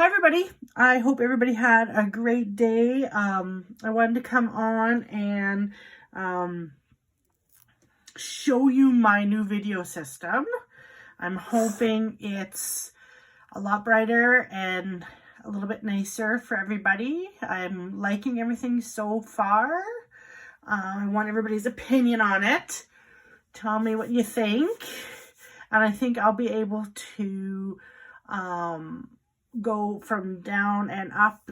Hi everybody, I hope everybody had a great day. I wanted to come on and show you my new video system. I'm hoping it's a lot brighter and a little bit nicer for everybody. I'm liking everything so far. I want everybody's opinion on it. Tell me what you think. And I think I'll be able to go from down and up.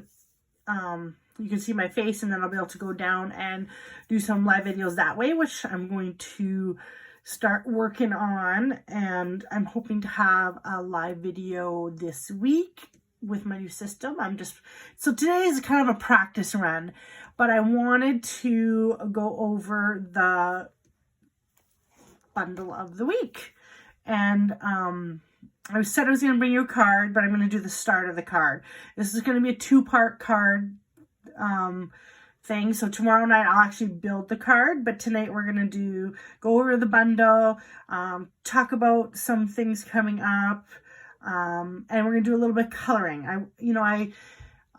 You can see my face, and then I'll be able to go down and do some live videos that way, which I'm going to start working on. And I'm hoping to have a live video this week with my new system. So today is kind of a practice run, but I wanted to go over the bundle of the week. And I said I was going to bring you a card, but I'm going to do the start of the card. This is going to be a two-part card thing. So tomorrow night I'll actually build the card, but tonight we're going to go over the bundle, talk about some things coming up, and we're going to do a little bit of coloring.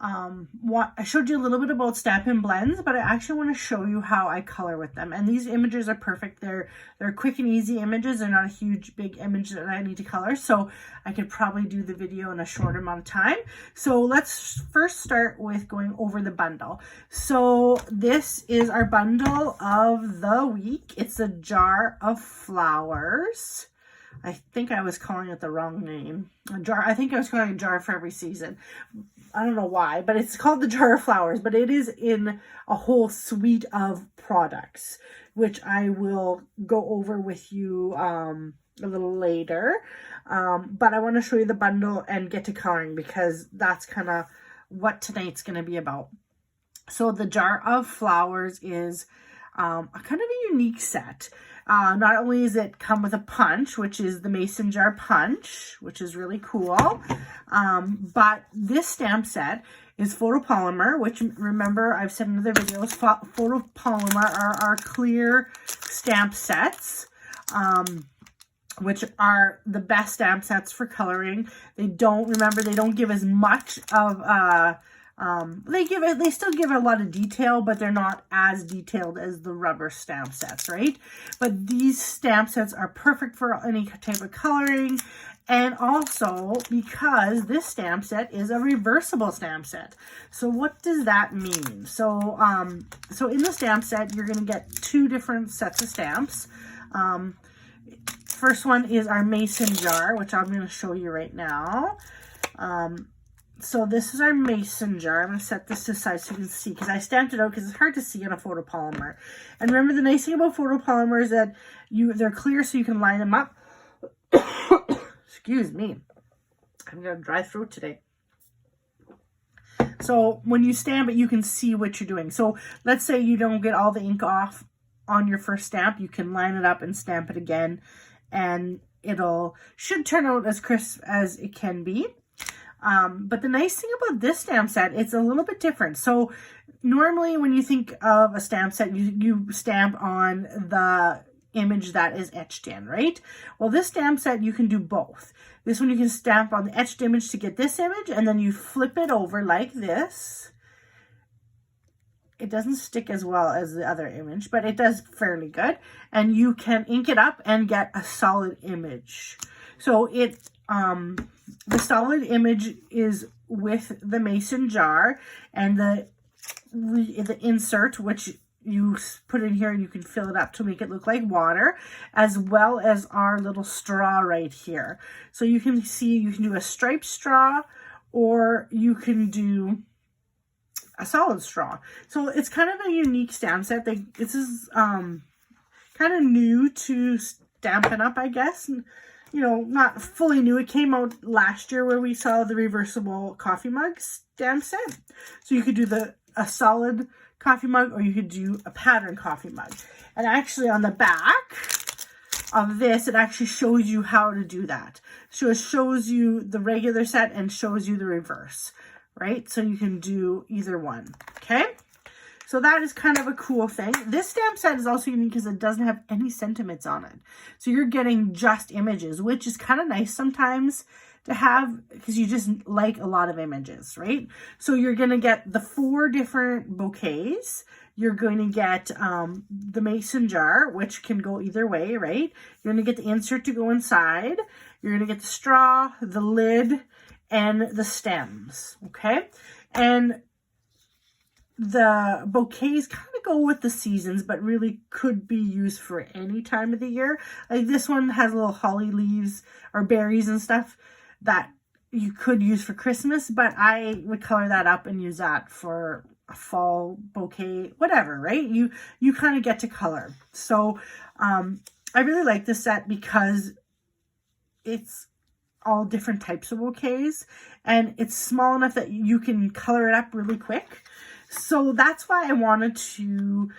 I showed you a little bit about Stampin blends, but I actually want to show you how I color with them. And these images are perfect. They're quick and easy images. They're not a huge, big image that I need to color. So I could probably do the video in a short amount of time. So let's first start with going over the bundle. So this is our bundle of the week. It's a jar of flowers. I think I was calling it the wrong name. I think I was calling it a jar for every season. I don't know why, but it's called the jar of flowers, but it is in a whole suite of products, which I will go over with you a little later. But I want to show you the bundle and get to coloring, because that's kind of what tonight's going to be about. So the jar of flowers is a kind of a unique set. Not only does it come with a punch, which is the mason jar punch, which is really cool, but this stamp set is photopolymer, which, remember, I've said in other videos, photopolymer are our clear stamp sets, which are the best stamp sets for coloring. They don't give as much of they still give a lot of detail, but they're not as detailed as the rubber stamp sets, right? But these stamp sets are perfect for any type of coloring. And also because this stamp set is a reversible stamp set. So what does that mean? So in the stamp set, you're going to get two different sets of stamps. First one is our mason jar, which I'm going to show you right now. So this is our mason jar. I'm going to set this to the side so you can see, because I stamped it out because it's hard to see on a photopolymer. And remember, the nice thing about photopolymer is that they're clear, so you can line them up. Excuse me. I've got a dry throat today. So when you stamp it, you can see what you're doing. So let's say you don't get all the ink off on your first stamp. You can line it up and stamp it again, and should turn out as crisp as it can be. But the nice thing about this stamp set, it's a little bit different. So normally when you think of a stamp set, you stamp on the image that is etched in, right? Well, this stamp set, you can do both. This one, you can stamp on the etched image to get this image, and then you flip it over like this. It doesn't stick as well as the other image, but it does fairly good. And you can ink it up and get a solid image. So the solid image is with the mason jar, and the insert, which you put in here and you can fill it up to make it look like water, as well as our little straw right here. So you can see, you can do a striped straw, or you can do a solid straw. So it's kind of a unique stamp set. This is kind of new to Stampin' Up, I guess. Not fully new. It came out last year where we saw the reversible coffee mug stamp set. So you could do a solid coffee mug, or you could do a pattern coffee mug. And actually on the back of this, it actually shows you how to do that. So it shows you the regular set and shows you the reverse, right? So you can do either one, okay? So that is kind of a cool thing. This stamp set is also unique because it doesn't have any sentiments on it. So you're getting just images, which is kind of nice sometimes to have, because you just like a lot of images, right? So you're going to get the 4 different bouquets. You're going to get the mason jar, which can go either way, right? You're going to get the insert to go inside. You're going to get the straw, the lid, and the stems, okay? And the bouquets kind of go with the seasons, but really could be used for any time of the year. Like this one has little holly leaves or berries and stuff that you could use for Christmas, but I would color that up and use that for a fall bouquet, whatever, right? You kind of get to color. So I really like this set because it's all different types of bouquets and it's small enough that you can color it up really quick. So that's why I wanted to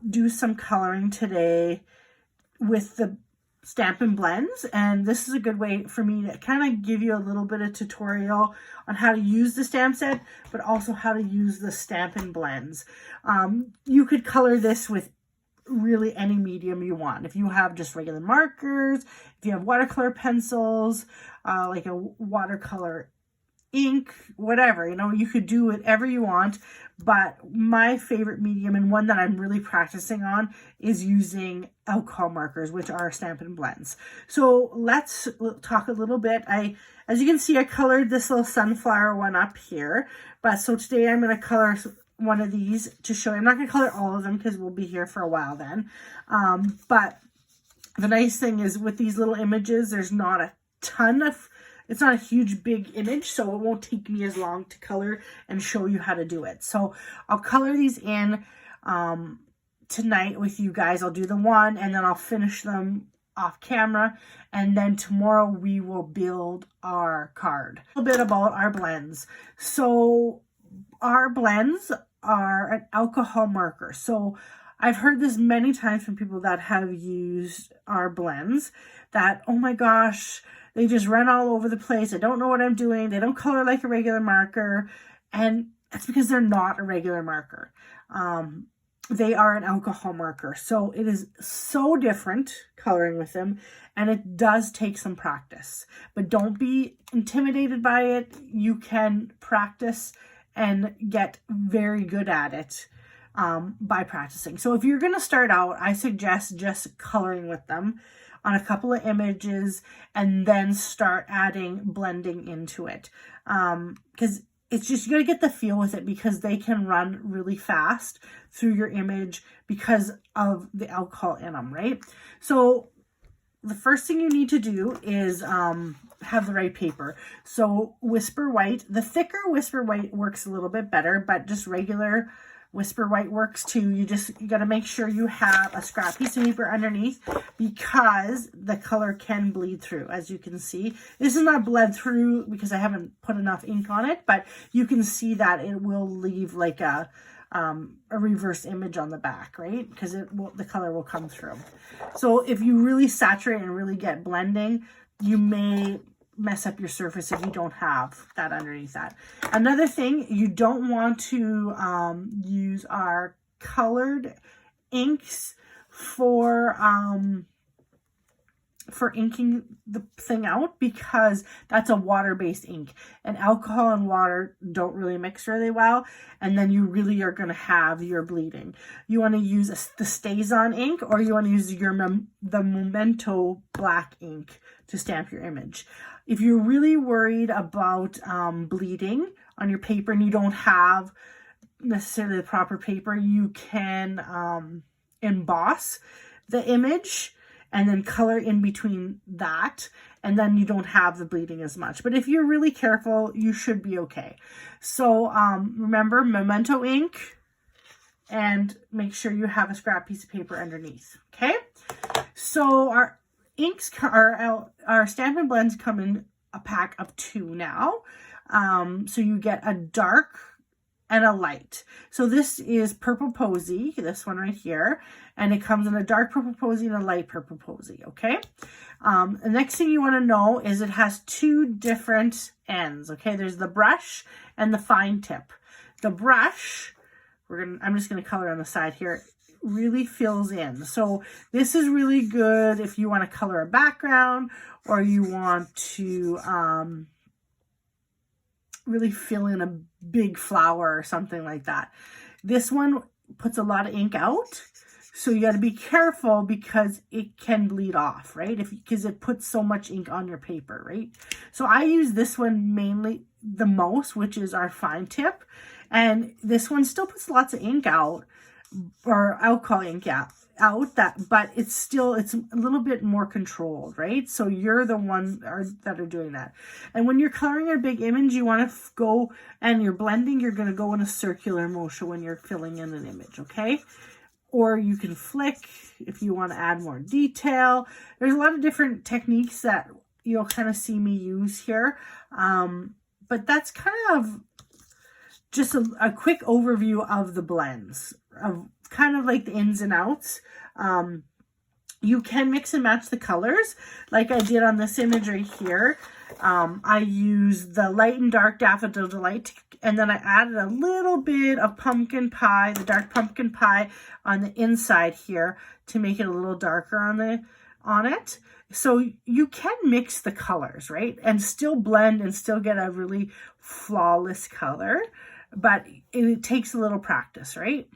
do some coloring today with the Stampin' Blends. And this is a good way for me to kind of give you a little bit of tutorial on how to use the stamp set, but also how to use the Stampin' Blends. You could color this with really any medium you want. If you have just regular markers, if you have watercolor pencils, like a watercolor ink, whatever, you know, you could do whatever you want. But my favorite medium, and one that I'm really practicing on, is using alcohol markers, which are Stampin' Blends. So let's talk a little bit. As you can see, I colored this little sunflower one up here, but so today I'm going to color one of these to show you. I'm not going to color all of them because we'll be here for a while then. But the nice thing is with these little images, there's not a ton of, it's not a huge big image, so it won't take me as long to color and show you how to do it. So I'll color these in tonight with you guys. I'll do the one and then I'll finish them off camera, and then tomorrow we will build our card. A little bit about our blends. So our blends are an alcohol marker. So I've heard this many times from people that have used our blends that, oh my gosh, they just run all over the place. I don't know what I'm doing. They don't color like a regular marker. And that's because they're not a regular marker. They are an alcohol marker. So it is so different coloring with them. And it does take some practice. But don't be intimidated by it. You can practice and get very good at it by practicing. So if you're going to start out, I suggest just coloring with them on a couple of images and then start adding blending into it. Because it's just, you got to get the feel with it because they can run really fast through your image because of the alcohol in them, right? So the first thing you need to do is have the right paper. So Whisper White, the thicker Whisper White works a little bit better, but just regular Whisper White works too. You got to make sure you have a scrap piece of paper underneath because the color can bleed through, as you can see. This is not bled through because I haven't put enough ink on it, but you can see that it will leave like a reverse image on the back, right? Because the color will come through. So if you really saturate and really get blending, you may mess up your surface if you don't have that underneath that. Another thing, you don't want to use our colored inks for inking the thing out because that's a water-based ink, and alcohol and water don't really mix really well, and then you really are going to have your bleeding. You want to use the StazOn ink, or you want to use the Memento black ink to stamp your image. If you're really worried about bleeding on your paper and you don't have necessarily the proper paper, you can emboss the image and then color in between that, and then you don't have the bleeding as much. But if you're really careful, you should be okay. So remember, Memento ink, and make sure you have a scrap piece of paper underneath, okay? So our inks, our Stampin' Blends come in a pack of 2 now. So you get a dark and a light. So this is Purple Posy, this one right here, and it comes in a dark purple posy and a light purple posy, okay? The next thing you want to know is it has 2 different ends, okay? There's the brush and the fine tip. The brush, I'm just going to color on the side here. really fills in. So this is really good if you want to color a background or you want to really fill in a big flower or something like that. This one puts a lot of ink out. So you got to be careful because it can bleed off, right? Because it puts so much ink on your paper, right? So I use this one mainly the most, which is our fine tip. And this one still puts lots of ink out, or alcohol ink out, but it's a little bit more controlled, right? So you're the one that are doing that. And when you're coloring a big image, you want to go, and you're blending, you're going to go in a circular motion when you're filling in an image, okay? Or you can flick if you want to add more detail. There's a lot of different techniques that you'll kind of see me use here. But that's kind of just a quick overview of the blends, of kind of like the ins and outs. You can mix and match the colors like I did on this image right here. I used the light and dark Daffodil Delight, and then I added a little bit of pumpkin pie, the dark pumpkin pie on the inside here to make it a little darker on it. So you can mix the colors, right? And still blend and still get a really flawless color, but it takes a little practice, right?